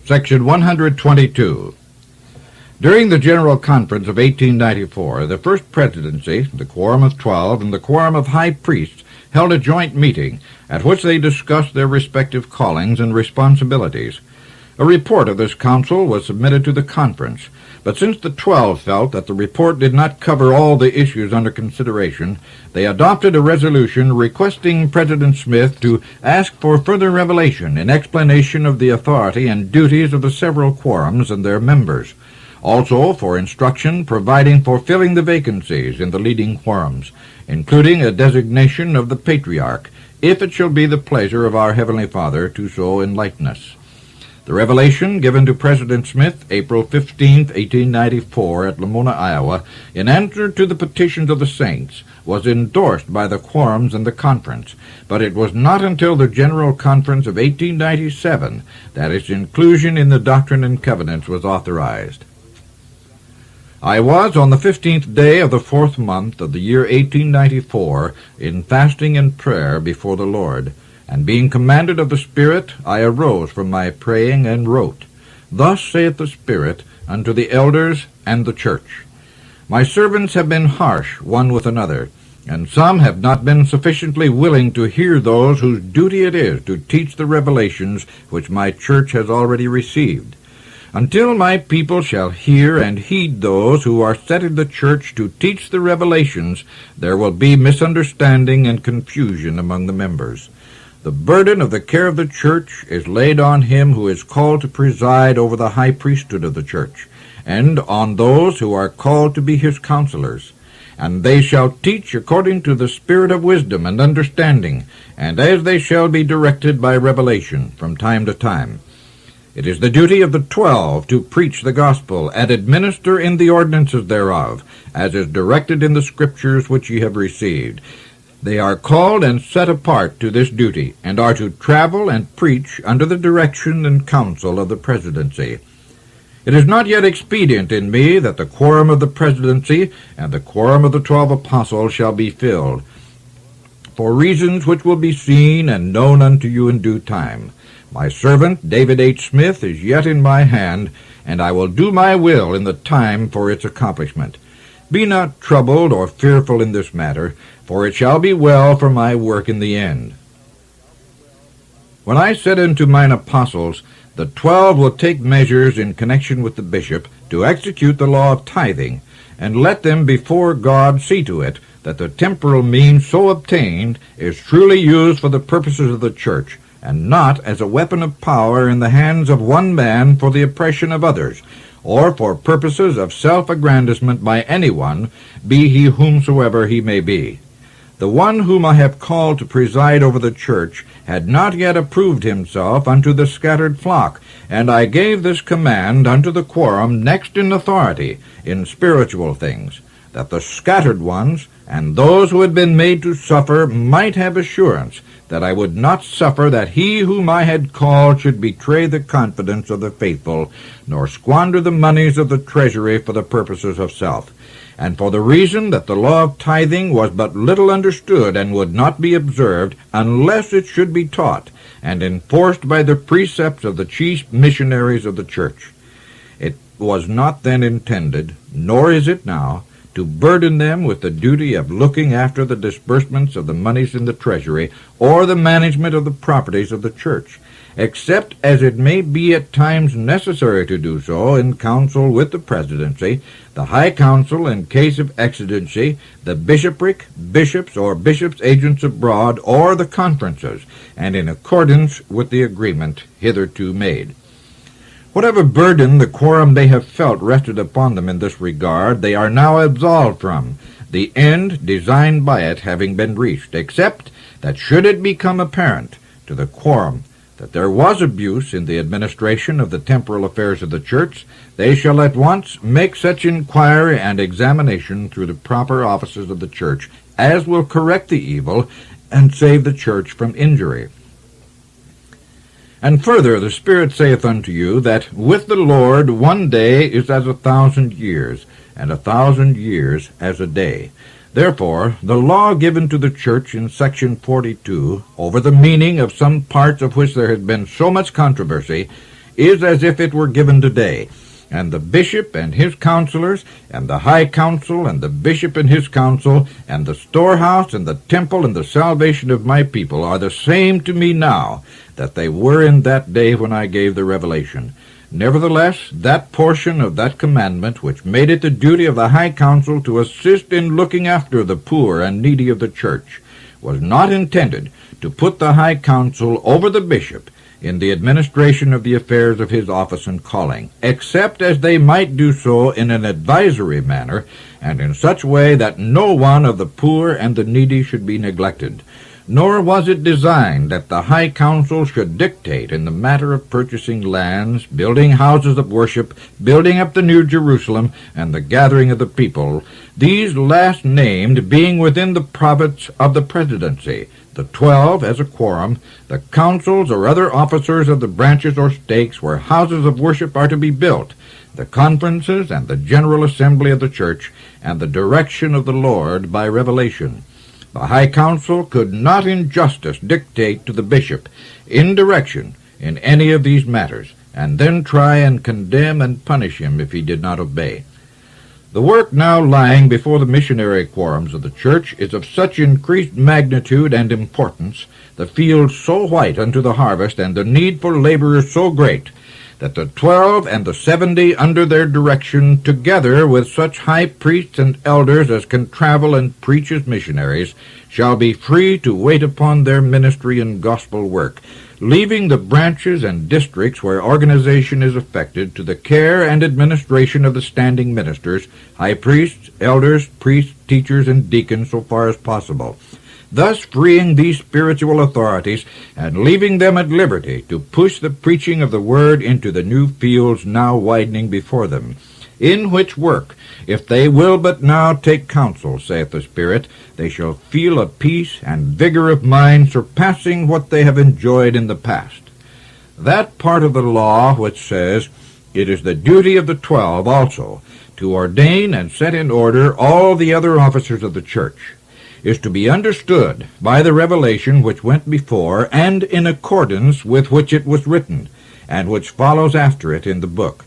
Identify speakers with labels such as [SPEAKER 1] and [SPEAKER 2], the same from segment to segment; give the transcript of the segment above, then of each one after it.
[SPEAKER 1] Section 122. During the General Conference of 1894, the First Presidency, the Quorum of 12, and the Quorum of High Priests held a joint meeting at which they discussed their respective callings and responsibilities. A report of this council was submitted to the conference, but since the 12 felt that the report did not cover all the issues under consideration, they adopted a resolution requesting President Smith to ask for further revelation in explanation of the authority and duties of the several quorums and their members. Also for instruction providing for filling the vacancies in the leading quorums, including a designation of the Patriarch, if it shall be the pleasure of our Heavenly Father to so enlighten us. The revelation given to President Smith April 15, 1894, at Lamona, Iowa, in answer to the petitions of the saints, was endorsed by the quorums and the conference, but it was not until the General Conference of 1897 that its inclusion in the Doctrine and Covenants was authorized. I was, on the 15th day of the 4th month of the year 1894, in fasting and prayer before the Lord, and being commanded of the Spirit, I arose from my praying and wrote, Thus saith the Spirit unto the elders and the church. My servants have been harsh one with another, and some have not been sufficiently willing to hear those whose duty it is to teach the revelations which my church has already received. Until my people shall hear and heed those who are set in the church to teach the revelations, there will be misunderstanding and confusion among the members. The burden of the care of the church is laid on him who is called to preside over the high priesthood of the church, and on those who are called to be his counselors. And they shall teach according to the spirit of wisdom and understanding, and as they shall be directed by revelation from time to time. It is the duty of the 12 to preach the gospel, and administer in the ordinances thereof, as is directed in the Scriptures which ye have received. They are called and set apart to this duty, and are to travel and preach under the direction and counsel of the presidency. It is not yet expedient in me that the quorum of the presidency and the quorum of the 12 apostles shall be filled, for reasons which will be seen and known unto you in due time. My servant, David H. Smith, is yet in my hand, and I will do my will in the time for its accomplishment. Be not troubled or fearful in this matter, for it shall be well for my work in the end. When I said unto mine apostles, the 12 will take measures in connection with the bishop to execute the law of tithing, and let them before God see to it that the temporal means so obtained is truly used for the purposes of the church, and not as a weapon of power in the hands of one man for the oppression of others, or for purposes of self-aggrandizement by anyone, be he whomsoever he may be. The one whom I have called to preside over the church had not yet approved himself unto the scattered flock, and I gave this command unto the quorum next in authority in spiritual things, that the scattered ones and those who had been made to suffer might have assurance that I would not suffer that he whom I had called should betray the confidence of the faithful, nor squander the monies of the treasury for the purposes of self, and for the reason that the law of tithing was but little understood and would not be observed unless it should be taught and enforced by the precepts of the chief missionaries of the church. It was not then intended, nor is it now, to burden them with the duty of looking after the disbursements of the monies in the treasury, or the management of the properties of the church, except as it may be at times necessary to do so in council with the presidency, the high council in case of exigency, the bishopric, bishops or bishops' agents abroad, or the conferences, and in accordance with the agreement hitherto made. Whatever burden the quorum may have felt rested upon them in this regard, they are now absolved from, the end designed by it having been reached, except that should it become apparent to the quorum that there was abuse in the administration of the temporal affairs of the church, they shall at once make such inquiry and examination through the proper offices of the church as will correct the evil and save the church from injury. And further, the Spirit saith unto you, that with the Lord 1 day is as 1,000 years, and 1,000 years as a day. Therefore, the law given to the church in section 42, over the meaning of some parts of which there has been so much controversy, is as if it were given today. And the bishop and his counselors, and the high council, and the bishop and his council, and the storehouse, and the temple, and the salvation of my people are the same to me now that they were in that day when I gave the revelation. Nevertheless, that portion of that commandment which made it the duty of the high council to assist in looking after the poor and needy of the church was not intended to put the high council over the bishop in the administration of the affairs of his office and calling, except as they might do so in an advisory manner, and in such way that no one of the poor and the needy should be neglected. Nor was it designed that the high council should dictate in the matter of purchasing lands, building houses of worship, building up the New Jerusalem, and the gathering of the people, these last named being within the province of the presidency, the 12 as a quorum, the councils or other officers of the branches or stakes where houses of worship are to be built, the conferences and the general assembly of the church, and the direction of the Lord by revelation. The high council could not in justice dictate to the bishop in direction in any of these matters, and then try and condemn and punish him if he did not obey. The work now lying before the missionary quorums of the church is of such increased magnitude and importance, the field so white unto the harvest, and the need for laborers so great, that the 12 and the 70 under their direction, together with such high priests and elders as can travel and preach as missionaries, shall be free to wait upon their ministry and gospel work, leaving the branches and districts where organization is effected to the care and administration of the standing ministers, high priests, elders, priests, teachers, and deacons so far as possible, thus freeing these spiritual authorities and leaving them at liberty to push the preaching of the word into the new fields now widening before them, in which work, if they will but now take counsel, saith the Spirit, they shall feel a peace and vigor of mind surpassing what they have enjoyed in the past. That part of the law which says, it is the duty of the 12 also to ordain and set in order all the other officers of the church, is to be understood by the revelation which went before and in accordance with which it was written, and which follows after it in the book.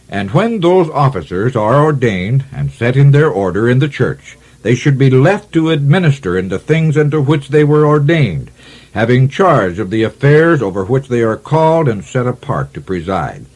[SPEAKER 1] And when those officers are ordained and set in their order in the church, they should be left to administer in the things unto which they were ordained, having charge of the affairs over which they are called and set apart to preside.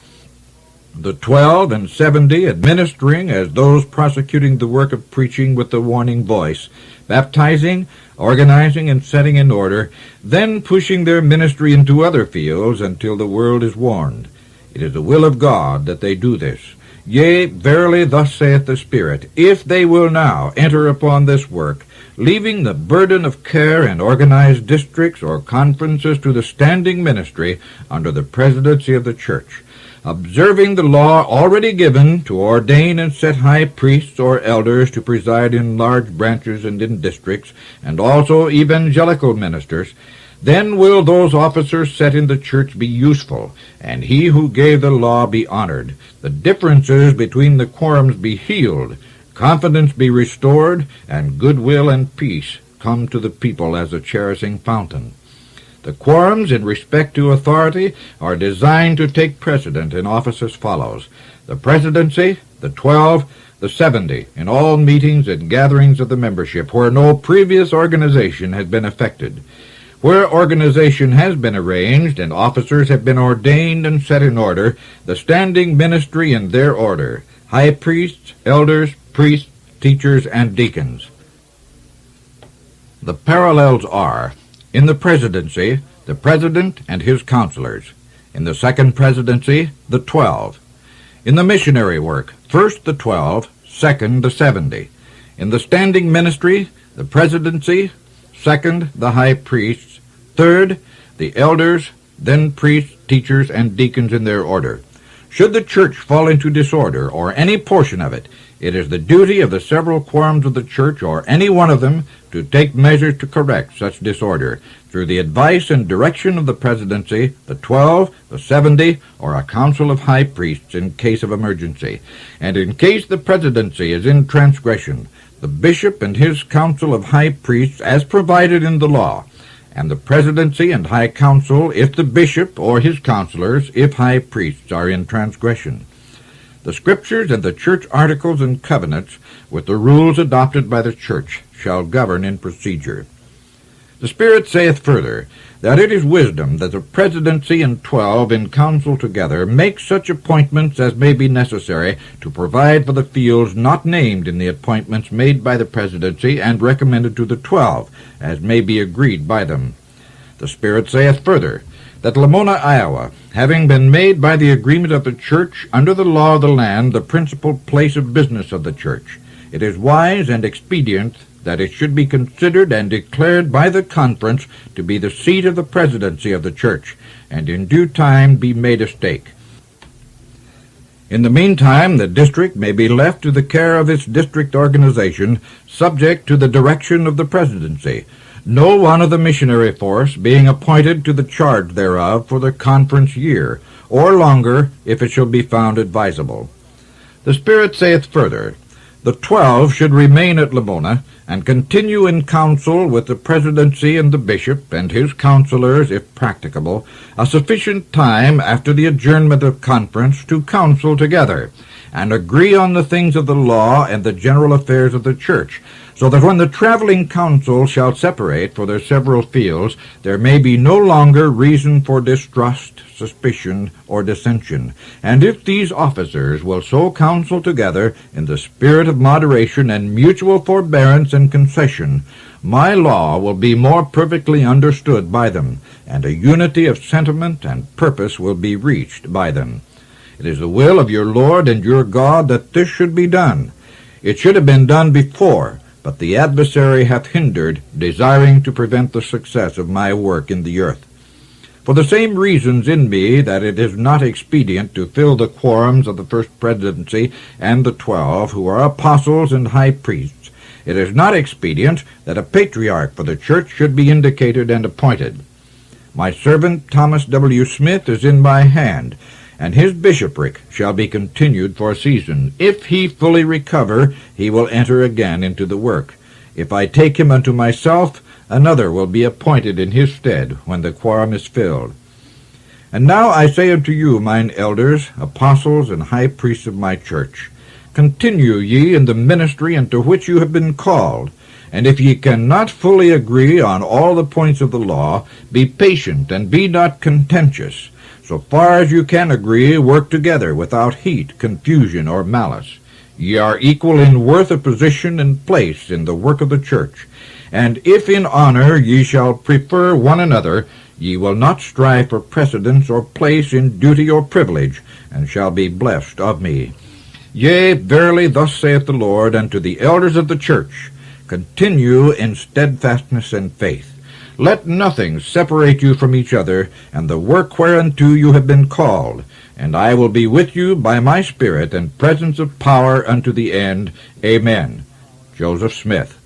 [SPEAKER 1] The 12 and 70 administering as those prosecuting the work of preaching with the warning voice, baptizing, organizing, and setting in order, then pushing their ministry into other fields until the world is warned. It is the will of God that they do this. Yea, verily, thus saith the Spirit, if they will now enter upon this work, leaving the burden of care and organized districts or conferences to the standing ministry under the presidency of the church, observing the law already given to ordain and set high priests or elders to preside in large branches and in districts, and also evangelical ministers, then will those officers set in the church be useful, and he who gave the law be honored, the differences between the quorums be healed, confidence be restored, and goodwill and peace come to the people as a cherishing fountain. The quorums in respect to authority are designed to take precedent in office as follows: the presidency, the 12, the 70, in all meetings and gatherings of the membership where no previous organization has been effected. Where organization has been arranged and officers have been ordained and set in order, the standing ministry in their order, high priests, elders, priests, teachers, and deacons. The parallels are: in the presidency, the president and his counselors; in the second presidency, the 12; in the missionary work, first the 12, second the 70; in the standing ministry, the presidency, second the high priests, third the elders, then priests, teachers, and deacons in their order. Should the church fall into disorder, or any portion of it, it is the duty of the several quorums of the church, or any one of them, to take measures to correct such disorder, through the advice and direction of the presidency, the 12, the 70, or a council of high priests in case of emergency. And in case the presidency is in transgression, the bishop and his council of high priests as provided in the law, and the presidency and high council, if the bishop or his counselors, if high priests, are in transgression. The Scriptures and the church articles and covenants, with the rules adopted by the church, shall govern in procedure. The Spirit saith further, that it is wisdom that the presidency and 12 in council together make such appointments as may be necessary to provide for the fields not named in the appointments made by the presidency and recommended to the 12, as may be agreed by them. The Spirit saith further, that Lamona, Iowa, having been made by the agreement of the church under the law of the land the principal place of business of the church, it is wise and expedient that it should be considered and declared by the conference to be the seat of the presidency of the church, and in due time be made a stake. In the meantime, the district may be left to the care of its district organization, subject to the direction of the presidency, no one of the missionary force being appointed to the charge thereof for the conference year, or longer, if it shall be found advisable. The Spirit saith further, the 12 should remain at Lamona, and continue in council with the presidency and the bishop and his counselors, if practicable, a sufficient time after the adjournment of conference to counsel together, and agree on the things of the law and the general affairs of the church, so that when the traveling council shall separate for their several fields, there may be no longer reason for distrust, suspicion, or dissension. And if these officers will so counsel together in the spirit of moderation and mutual forbearance and concession, my law will be more perfectly understood by them, and a unity of sentiment and purpose will be reached by them. It is the will of your Lord and your God that this should be done. It should have been done before, but the adversary hath hindered, desiring to prevent the success of my work in the earth. For the same reasons in me that it is not expedient to fill the quorums of the first presidency and the 12, who are apostles and high priests, it is not expedient that a patriarch for the church should be indicated and appointed. My servant Thomas W. Smith is in my hand, and his bishopric shall be continued for a season. If he fully recover, he will enter again into the work. If I take him unto myself, another will be appointed in his stead when the quorum is filled. And now I say unto you, mine elders, apostles, and high priests of my church, continue ye in the ministry unto which you have been called, and if ye cannot fully agree on all the points of the law, be patient, and be not contentious. So far as you can agree, work together without heat, confusion, or malice. Ye are equal in worth of position and place in the work of the church. And if in honor ye shall prefer one another, ye will not strive for precedence or place in duty or privilege, and shall be blessed of me. Yea, verily, thus saith the Lord unto the elders of the church, continue in steadfastness and faith. Let nothing separate you from each other, and the work whereunto you have been called. And I will be with you by my Spirit and presence of power unto the end. Amen. Joseph Smith.